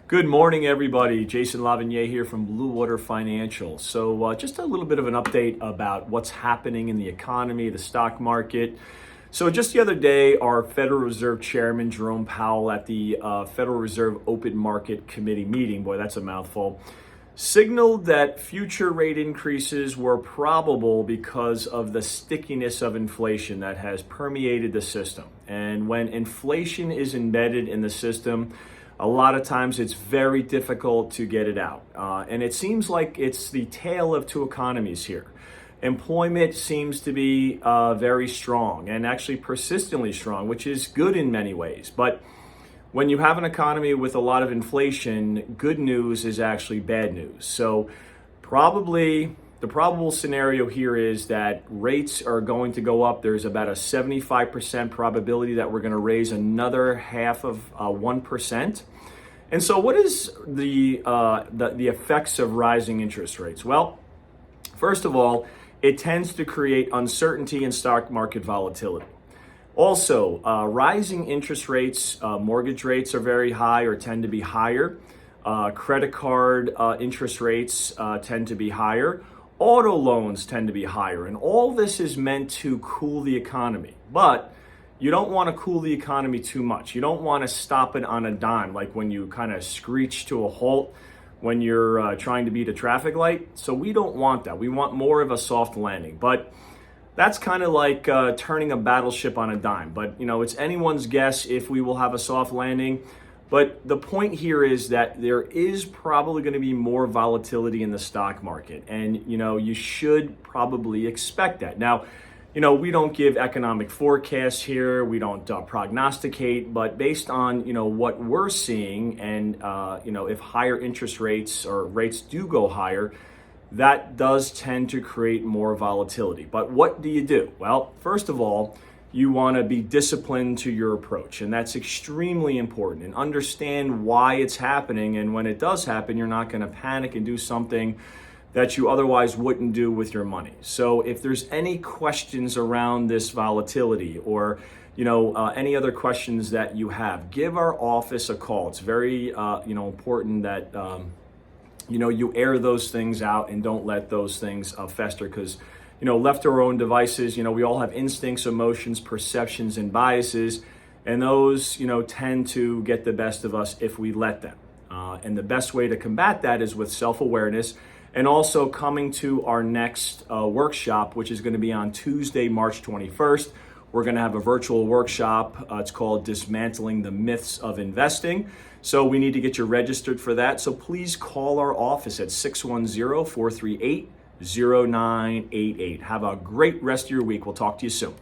Good morning, everybody. Jason Lavigny here from Blue Water Financial. So just a little bit of an update about what's happening in the economy, the stock market. So just the other day, our Federal Reserve Chairman, Jerome Powell, at the Federal Reserve Open Market Committee meeting, boy, that's a mouthful, signaled that future rate increases were probable because of the stickiness of inflation that has permeated the system. And when inflation is embedded in the system, a lot of times it's very difficult to get it out. And it seems like it's the tale of two economies here. Employment seems to be very strong and actually persistently strong, which is good in many ways. But when you have an economy with a lot of inflation, good news is actually bad news. So probably the probable scenario here is that rates are going to go up. There's about a 75% probability that we're going to raise another half of 1%. And so what is the effects of rising interest rates? Well, first of all, it tends to create uncertainty in stock market volatility. Also, rising interest rates, mortgage rates are very high or tend to be higher. Credit card interest rates tend to be higher. Auto loans tend to be higher, and all this is meant to cool the economy. But you don't want to cool the economy too much. You don't want to stop it on a dime, like when you kind of screech to a halt when you're trying to beat a traffic light. So we don't want that. We want more of a soft landing. But that's kind of like turning a battleship on a dime. But, it's anyone's guess if we will have a soft landing. But the point here is that there is probably going to be more volatility in the stock market. And, you should probably expect that. Now, we don't give economic forecasts here. We don't prognosticate. But based on, what we're seeing and, if higher interest rates or rates do go higher, that does tend to create more volatility. But what do you do? Well, first of all, you want to be disciplined to your approach, and that's extremely important, and understand why it's happening. And when it does happen, you're not going to panic and do something that you otherwise wouldn't do with your money. So if there's any questions around this volatility or any other questions that you have, give our office a call. It's very important that you air those things out and don't let those things fester, because left to our own devices, we all have instincts, emotions, perceptions, and biases, and those, tend to get the best of us if we let them. And the best way to combat that is with self-awareness, and also coming to our next workshop, which is going to be on Tuesday, March 21st. We're going to have a virtual workshop. It's called Dismantling the Myths of Investing. So we need to get you registered for that. So please call our office at 610-438-0988. Have a great rest of your week. We'll talk to you soon.